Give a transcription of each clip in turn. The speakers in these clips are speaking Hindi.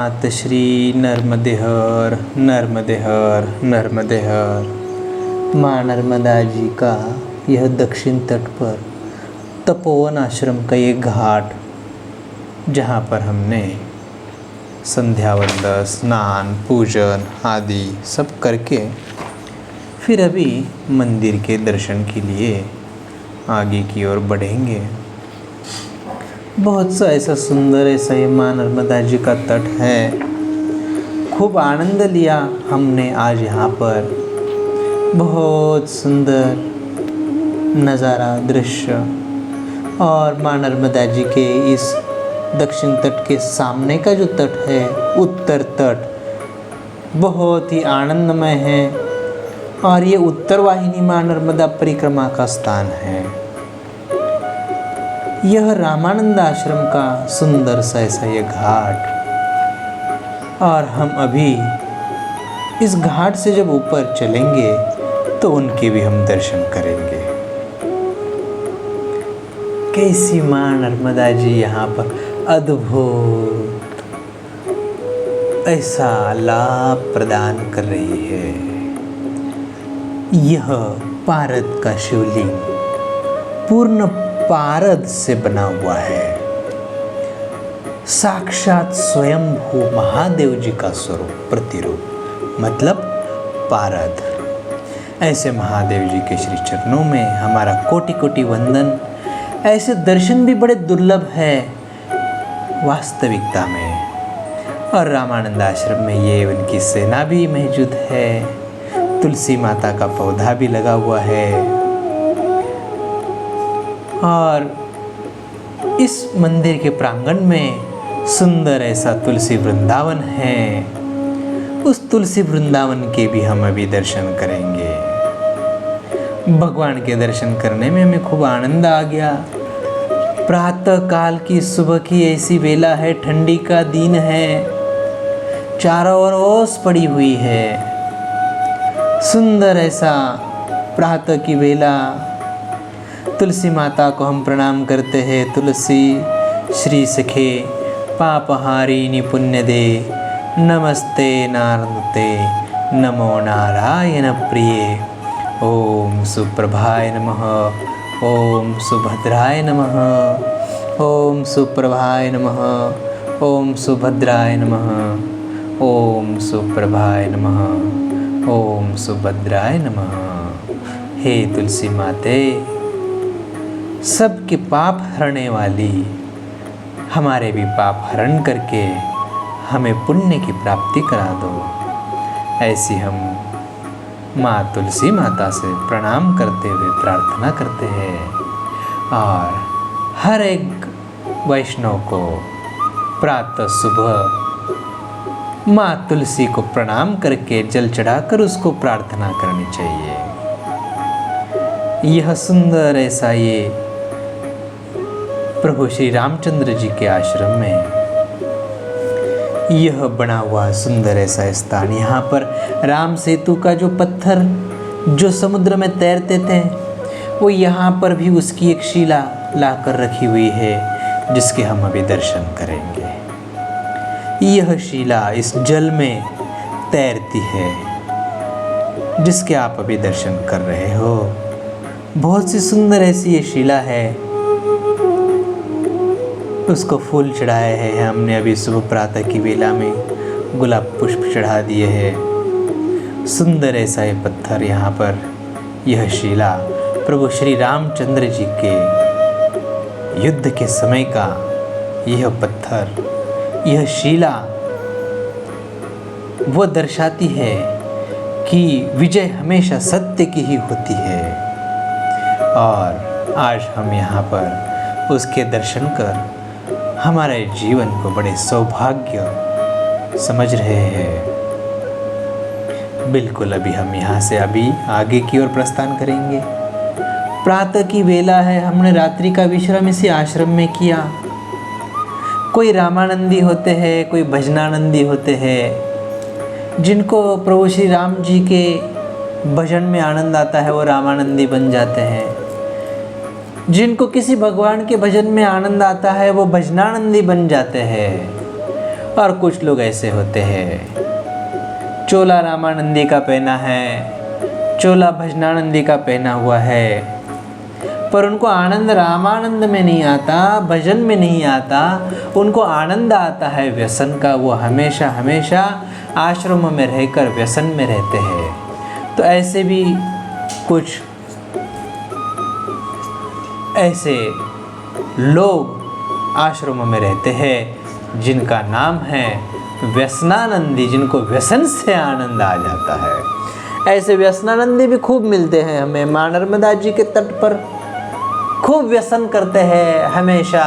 मातश्री नर्मदे हर नर्मदे हर नर्मदे हर। माँ नर्मदा जी का यह दक्षिण तट पर तपोवन आश्रम का ये घाट, जहाँ पर हमने संध्या वंदन, स्नान, पूजन आदि सब करके फिर अभी मंदिर के दर्शन के लिए आगे की ओर बढ़ेंगे। बहुत सा ऐसा सुंदर ऐसा ये माँ नर्मदा जी का तट है। खूब आनंद लिया हमने आज यहाँ पर। बहुत सुंदर नज़ारा दृश्य। और माँ नर्मदा जी के इस दक्षिण तट के सामने का जो तट है, उत्तर तट, बहुत ही आनंदमय है। और ये उत्तर वाहिनी माँ नर्मदा परिक्रमा का स्थान है। यह रामानंद आश्रम का सुंदर सा ऐसा ये घाट। और हम अभी इस घाट से जब ऊपर चलेंगे तो उनके भी हम दर्शन करेंगे। कैसी माँ नर्मदा जी यहाँ पर अद्भुत ऐसा लाभ प्रदान कर रही है। यह पारद का शिवलिंग पूर्ण पारद से बना हुआ है। साक्षात स्वयंभू महादेव जी का स्वरूप, प्रतिरूप, मतलब पारद। ऐसे महादेव जी के श्री चरणों में हमारा कोटि कोटि वंदन। ऐसे दर्शन भी बड़े दुर्लभ है वास्तविकता में। और रामानंद आश्रम में ये उनकी सेना भी मौजूद है। तुलसी माता का पौधा भी लगा हुआ है। और इस मंदिर के प्रांगण में सुंदर ऐसा तुलसी वृंदावन है। उस तुलसी वृंदावन के भी हम अभी दर्शन करेंगे। भगवान के दर्शन करने में हमें खूब आनंद आ गया। प्रातः काल की सुबह की ऐसी वेला है, ठंडी का दिन है, चारों ओर ओस पड़ी हुई है। सुंदर ऐसा प्रातः की वेला। तुलसी माता को हम प्रणाम करते हैं। तुलसी श्री सखे पापहारिणी पुण्य दे, नमस्ते नारदते नमो नारायण प्रिय। ओम सुप्रभाय नमः, ओम सुभद्राय नमः, ओम सुप्रभाय नमः, ओम सुभद्राय नमः, ओम सुप्रभाय नमः, ओम सुभद्राय नमः। हे तुलसी माते, सबके पाप हरने वाली, हमारे भी पाप हरण करके हमें पुण्य की प्राप्ति करा दो। ऐसी हम माँ तुलसी माता से प्रणाम करते हुए प्रार्थना करते हैं। और हर एक वैष्णव को प्रातः सुबह माँ तुलसी को प्रणाम करके जल चढ़ाकर उसको प्रार्थना करनी चाहिए। यह सुंदर ऐसा ये प्रभु श्री रामचंद्र जी के आश्रम में यह बना हुआ सुंदर ऐसा स्थान। यहाँ पर राम सेतु का जो पत्थर जो समुद्र में तैरते थे, वो यहाँ पर भी उसकी एक शिला लाकर रखी हुई है, जिसके हम अभी दर्शन करेंगे। यह शिला इस जल में तैरती है, जिसके आप अभी दर्शन कर रहे हो। बहुत सी सुंदर ऐसी ये शिला है। उसको फूल चढ़ाए हैं हमने अभी सुबह प्रातः की वेला में। गुलाब पुष्प चढ़ा दिए हैं। सुंदर ऐसा ये पत्थर यहाँ पर, यह शिला प्रभु श्री रामचंद्र जी के युद्ध के समय का यह पत्थर, यह शिला वो दर्शाती है कि विजय हमेशा सत्य की ही होती है। और आज हम यहाँ पर उसके दर्शन कर हमारे जीवन को बड़े सौभाग्य समझ रहे हैं। बिल्कुल अभी हम यहाँ से अभी आगे की ओर प्रस्थान करेंगे। प्रातः की वेला है, हमने रात्रि का विश्राम इसी आश्रम में किया। कोई रामानंदी होते हैं, कोई भजनानंदी होते हैं। जिनको प्रभु श्री राम जी के भजन में आनंद आता है वो रामानंदी बन जाते हैं। जिनको किसी भगवान के भजन में आनंद आता है वो भजनानंदी बन जाते हैं। और कुछ लोग ऐसे होते हैं, चोला रामानंदी का पहना है, चोला भजनानंदी का पहना हुआ है, पर उनको आनंद रामानंद में नहीं आता, भजन में नहीं आता, उनको आनंद आता है व्यसन का। वो हमेशा हमेशा आश्रम में रहकर व्यसन में रहते हैं। तो ऐसे भी कुछ ऐसे लोग आश्रम में रहते हैं जिनका नाम है व्यसनानंदी, जिनको व्यसन से आनंद आ जाता है। ऐसे व्यसनानंदी भी खूब मिलते हैं हमें माँ नर्मदा जी के तट पर। खूब व्यसन करते हैं, हमेशा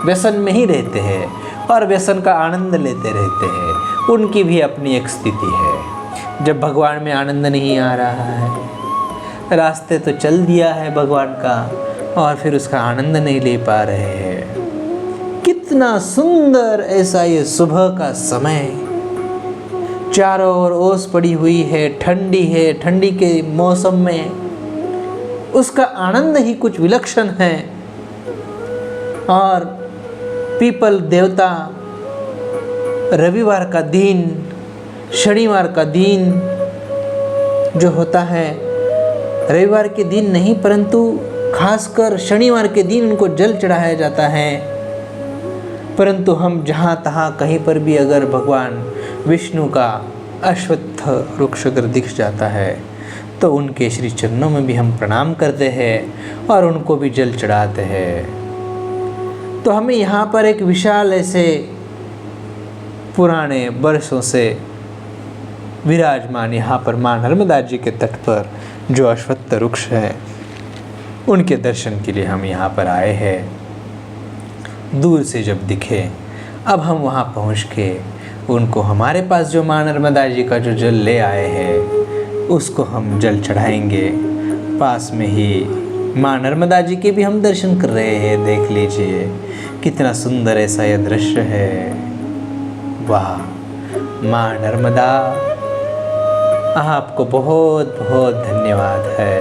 व्यसन में ही रहते हैं और व्यसन का आनंद लेते रहते हैं। उनकी भी अपनी एक स्थिति है। जब भगवान में आनंद नहीं आ रहा है, रास्ते तो चल दिया है भगवान का और फिर उसका आनंद नहीं ले पा रहे हैं। कितना सुंदर ऐसा ये सुबह का समय, चारों ओर ओस पड़ी हुई है, ठंडी है, ठंडी के मौसम में उसका आनंद ही कुछ विलक्षण है। और पीपल देवता रविवार का दिन, शनिवार का दिन जो होता है, रविवार के दिन नहीं परंतु खासकर शनिवार के दिन उनको जल चढ़ाया जाता है। परंतु हम जहाँ तहाँ कहीं पर भी अगर भगवान विष्णु का अश्वत्थ वृक्ष अगर दिख जाता है तो उनके श्री चरणों में भी हम प्रणाम करते हैं और उनको भी जल चढ़ाते हैं। तो हमें यहाँ पर एक विशाल ऐसे पुराने वर्षों से विराजमान यहाँ पर माँ नर्मदा जी के तट पर जो अश्वत्थ वृक्ष है, उनके दर्शन के लिए हम यहाँ पर आए हैं। दूर से जब दिखे, अब हम वहाँ पहुँच के उनको हमारे पास जो माँ नर्मदा जी का जो जल ले आए हैं उसको हम जल चढ़ाएंगे। पास में ही माँ नर्मदा जी के भी हम दर्शन कर रहे हैं। देख लीजिए कितना सुंदर ऐसा यह दृश्य है। वाह माँ नर्मदा, आपको बहुत बहुत धन्यवाद है।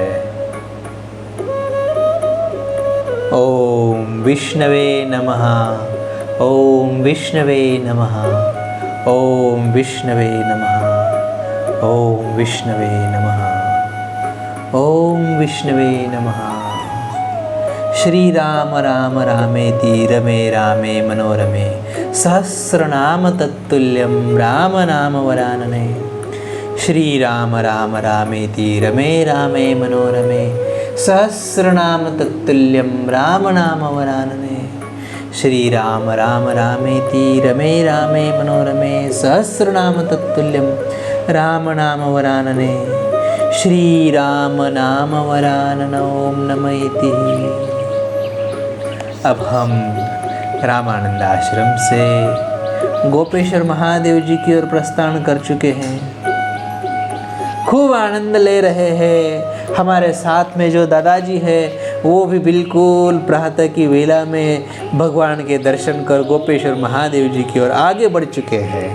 ओम विष्णवे नमः, ओम विष्णवे नमः, ओम विष्णवे नमः, ओम विष्णवे नमः, ओम विष्णवे नमः। श्री राम राम रामेति रमे रामे मनोरमे सहस्रनाम तत्तुल्यं राम नाम वरानने। श्री राम राम रामेति रमे रामे मनोरमे सहस्रनाम तत्तुल्यं राम नाम वरानने। श्री राम राम रामेति रमे रामे मनोरमे सहस्रनाम तत्तुल्यं राम नाम वरानने। श्री राम नाम वरानन ओम नमः इति। अब हम रामानंद आश्रम से गोपेश्वर महादेव जी की ओर प्रस्थान कर चुके हैं। खूब आनंद ले रहे हैं। हमारे साथ में जो दादाजी है वो भी बिल्कुल प्रातः की वेला में भगवान के दर्शन कर गोपेश्वर महादेव जी की ओर आगे बढ़ चुके हैं।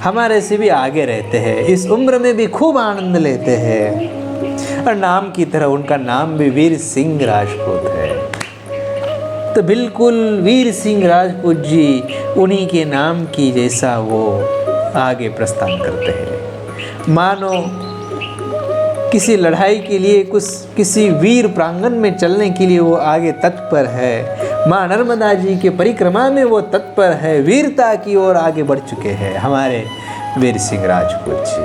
हमारे से भी आगे रहते हैं, इस उम्र में भी खूब आनंद लेते हैं। और नाम की तरह उनका नाम भी वीर सिंह राजपूत है। तो बिल्कुल वीर सिंह राजपूत जी उन्हीं के नाम की जैसा वो आगे प्रस्थान करते हैं। मानो किसी लड़ाई के लिए, किसी वीर प्रांगण में चलने के लिए वो आगे तत्पर है। माँ नर्मदा जी के परिक्रमा में वो तत्पर है, वीरता की ओर आगे बढ़ चुके हैं हमारे वीर सिंह राजपूत जी।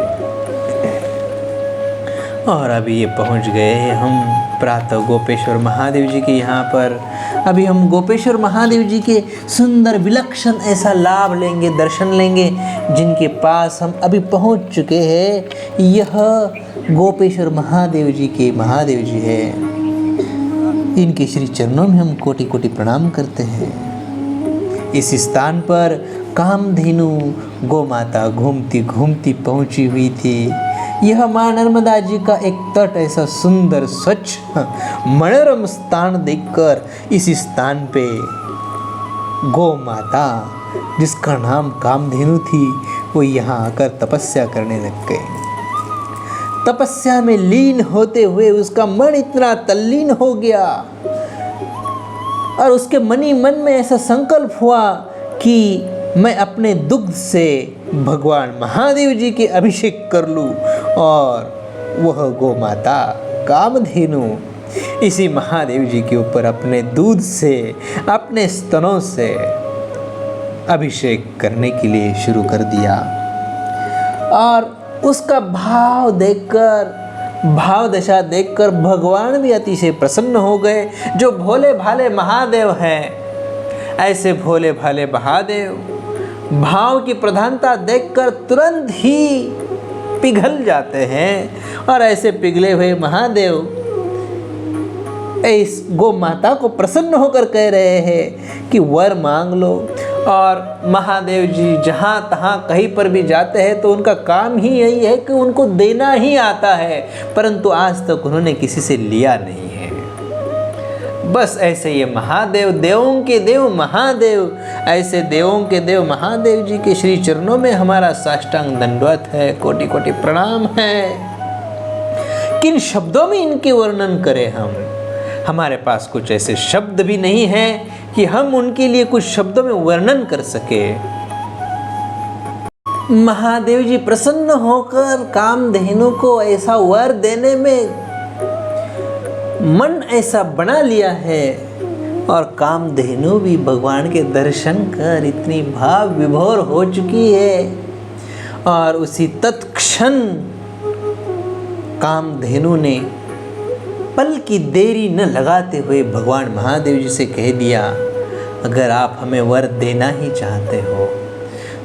और अभी ये पहुंच गए हैं हम प्रातः गोपेश्वर महादेव जी के यहाँ पर। अभी हम गोपेश्वर महादेव जी के सुंदर विलक्षण ऐसा लाभ लेंगे, दर्शन लेंगे, जिनके पास हम अभी पहुँच चुके हैं। यह गोपेश्वर महादेव जी के महादेव जी है। इनके श्री चरणों में हम कोटि कोटि प्रणाम करते हैं। इस स्थान पर कामधेनु गौ माता घूमती घूमती पहुंची हुई थी। यह माँ नर्मदा जी का एक तट ऐसा सुंदर स्वच्छ मनोरम स्थान देखकर इस स्थान पे गौ माता, जिसका नाम कामधेनु थी, वो यहाँ आकर तपस्या करने लग गए। तपस्या में लीन होते हुए उसका मन इतना तल्लीन हो गया और उसके मन ही मन में ऐसा संकल्प हुआ कि मैं अपने दुग्ध से भगवान महादेव जी के अभिषेक कर लूं और वह गौ माता कामधेनु इसी महादेव जी के ऊपर अपने दूध से, अपने स्तनों से अभिषेक करने के लिए शुरू कर दिया। और उसका भाव देखकर, भाव दशा देखकर भगवान भी अतिशय प्रसन्न हो गए। जो भोले भाले महादेव हैं, ऐसे भोले भाले महादेव भाव की प्रधानता देखकर तुरंत ही पिघल जाते हैं। और ऐसे पिघले हुए महादेव इस गौ माता को प्रसन्न होकर कह रहे हैं कि वर मांग लो। और महादेव जी जहाँ तहाँ कहीं पर भी जाते हैं तो उनका काम ही यही है कि उनको देना ही आता है, परंतु आज तक उन्होंने किसी से लिया नहीं है। बस ऐसे ये महादेव, देवों के देव महादेव, ऐसे देवों के देव महादेव जी के श्री चरणों में हमारा साष्टांग दंडवत है, कोटि कोटि प्रणाम है। किन शब्दों में इनके वर्णन करें हम? हमारे पास कुछ ऐसे शब्द भी नहीं हैं कि हम उनके लिए कुछ शब्दों में वर्णन कर सके। महादेव जी प्रसन्न होकर कामधेनु को ऐसा वर देने में मन ऐसा बना लिया है, और कामधेनु भी भगवान के दर्शन कर इतनी भाव विभोर हो चुकी है। और उसी तत्क्षण कामधेनु ने पल की देरी न लगाते हुए भगवान महादेव जी से कह दिया, अगर आप हमें वर देना ही चाहते हो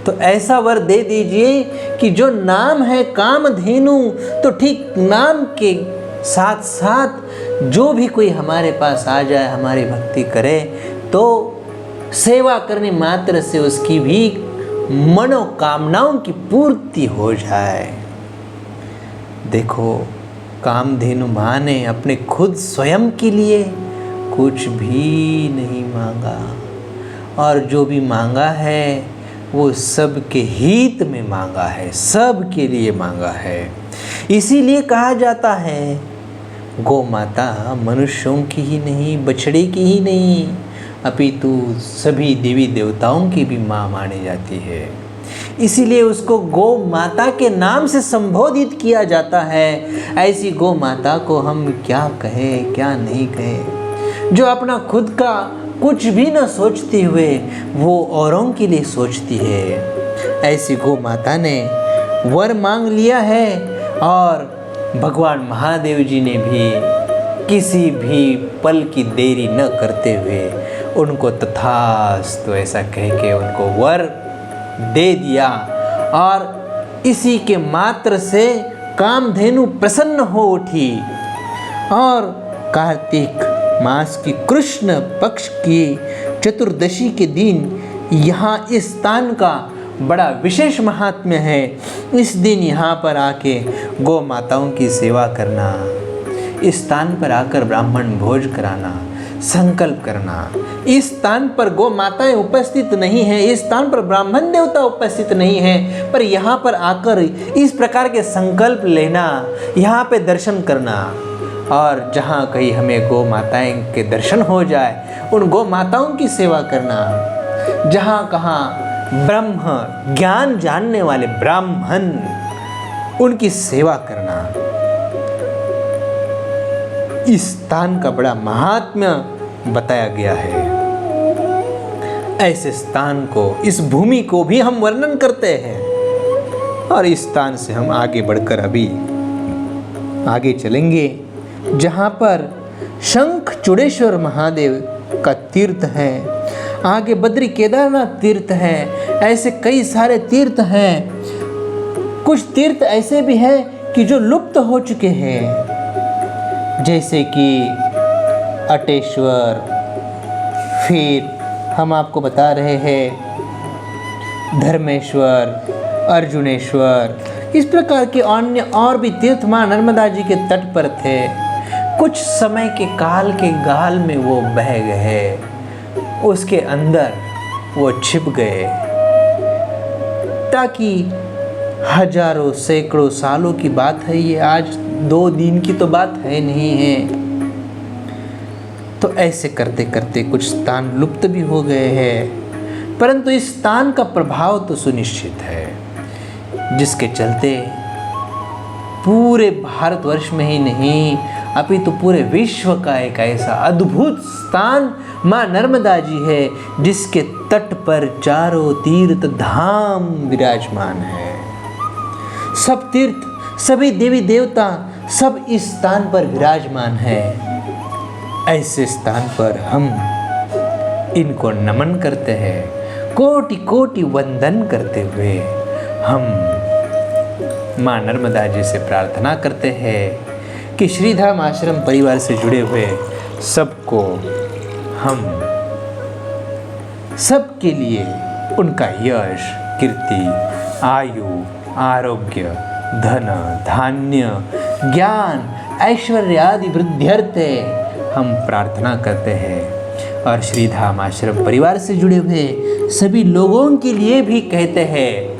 तो ऐसा वर दे दीजिए कि जो नाम है कामधेनु, तो ठीक नाम के साथ साथ जो भी कोई हमारे पास आ जाए, हमारी भक्ति करे, तो सेवा करने मात्र से उसकी भी मनोकामनाओं की पूर्ति हो जाए। देखो, कामधेनु माँ ने अपने खुद स्वयं के लिए कुछ भी नहीं मांगा, और जो भी मांगा है वो सबके हित में मांगा है, सबके लिए मांगा है। इसीलिए कहा जाता है गौ माता मनुष्यों की ही नहीं, बछड़े की ही नहीं, अपितु सभी देवी देवताओं की भी माँ मानी जाती है। इसीलिए उसको गौ माता के नाम से संबोधित किया जाता है। ऐसी गौ माता को हम क्या कहें, क्या नहीं कहें, जो अपना खुद का कुछ भी न सोचते हुए वो औरों के लिए सोचती है। ऐसी गौ माता ने वर मांग लिया है, और भगवान महादेव जी ने भी किसी भी पल की देरी न करते हुए उनको तथास्तु ऐसा कह के उनको वर दे दिया। और इसी के मात्र से कामधेनु प्रसन्न हो उठी, और कार्तिक मास की कृष्ण पक्ष की चतुर्दशी के दिन यहाँ इस स्थान का बड़ा विशेष महात्म्य है। इस दिन यहाँ पर आके गौ माताओं की सेवा करना, इस स्थान पर आकर ब्राह्मण भोज कराना, संकल्प करना। इस स्थान पर गौ माताएं उपस्थित नहीं है, इस स्थान पर ब्राह्मण देवता उपस्थित नहीं है, पर यहाँ पर आकर इस प्रकार के संकल्प लेना, यहाँ पे दर्शन करना, और जहाँ कहीं हमें गौ माताएं के दर्शन हो जाए उन गौ माताओं की सेवा करना। जहाँ कहाँ ब्रह्म ज्ञान जानने वाले ब्राह्मण, उनकी सेवा करना, इस स्थान का बड़ा महात्म्य बताया गया है। ऐसे स्थान को, इस भूमि को भी हम वर्णन करते हैं, और इस स्थान से हम आगे बढ़कर अभी आगे चलेंगे, जहाँ पर शंख चूड़ेश्वर महादेव का तीर्थ है, आगे बद्री केदारनाथ तीर्थ है। ऐसे कई सारे तीर्थ हैं। कुछ तीर्थ ऐसे भी हैं कि जो लुप्त हो चुके हैं, जैसे कि अटेश्वर, फिर हम आपको बता रहे हैं धर्मेश्वर, अर्जुनेश्वर, इस प्रकार के अन्य और भी तीर्थ माँ नर्मदा जी के तट पर थे। कुछ समय के काल के गाल में वो बह गए, उसके अंदर वो छिप गए, ताकि हजारों सैकड़ों सालों की बात है ये, आज 2 दिन की तो बात है नहीं है। तो ऐसे करते करते कुछ स्थान लुप्त भी हो गए हैं। परंतु इस स्थान का प्रभाव तो सुनिश्चित है, जिसके चलते पूरे भारतवर्ष में ही नहीं अपितु पूरे विश्व का एक ऐसा अद्भुत स्थान माँ नर्मदा जी है, जिसके तट पर चारों तीर्थ धाम विराजमान है। सब तीर्थ, सभी देवी देवता सब इस स्थान पर विराजमान है। ऐसे स्थान पर हम इनको नमन करते हैं, कोटि कोटि वंदन करते हुए हम माँ नर्मदा जी से प्रार्थना करते हैं कि श्रीधाम आश्रम परिवार से जुड़े हुए सबको, हम सबके लिए उनका यश, कीर्ति, आयु, आरोग्य, धन, धान्य, ज्ञान, ऐश्वर्य आदि वृद्ध्यर्थे हम प्रार्थना करते हैं। और श्रीधाम आश्रम परिवार से जुड़े हुए सभी लोगों के लिए भी कहते हैं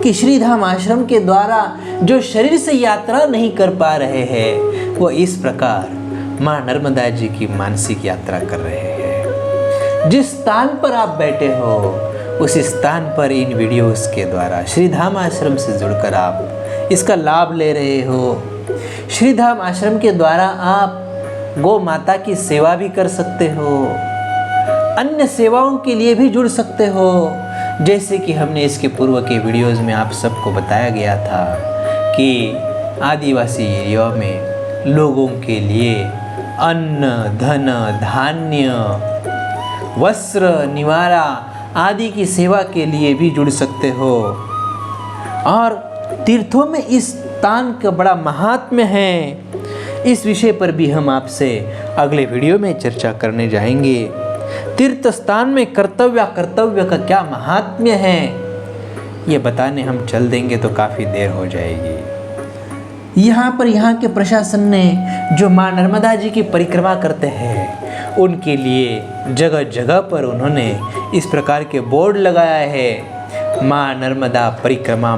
कि श्रीधाम आश्रम के द्वारा जो शरीर से यात्रा नहीं कर पा रहे हैं, वो इस प्रकार माँ नर्मदा जी की मानसिक यात्रा कर रहे हैं। जिस स्थान पर आप बैठे हो, उस स्थान पर इन वीडियोस के द्वारा श्रीधाम आश्रम से जुड़कर आप इसका लाभ ले रहे हो। श्रीधाम आश्रम के द्वारा आप गौ माता की सेवा भी कर सकते हो, अन्य सेवाओं के लिए भी जुड़ सकते हो। जैसे कि हमने इसके पूर्व के वीडियोस में आप सबको बताया गया था कि आदिवासी एरिया में लोगों के लिए अन्न, धन, धान्य, वस्त्र, निवारा आदि की सेवा के लिए भी जुड़ सकते हो। और तीर्थों में इस स्थान का बड़ा महात्म्य है। इस विषय पर भी हम आपसे अगले वीडियो में चर्चा करने जाएंगे। तीर्थ स्थान में कर्तव्य का क्या महात्म्य है, ये बताने हम चल देंगे तो काफ़ी देर हो जाएगी। यहाँ के प्रशासन ने जो माँ नर्मदा जी की परिक्रमा करते हैं, उनके लिए जगह जगह पर उन्होंने इस प्रकार के बोर्ड लगाया है, माँ नर्मदा परिक्रमा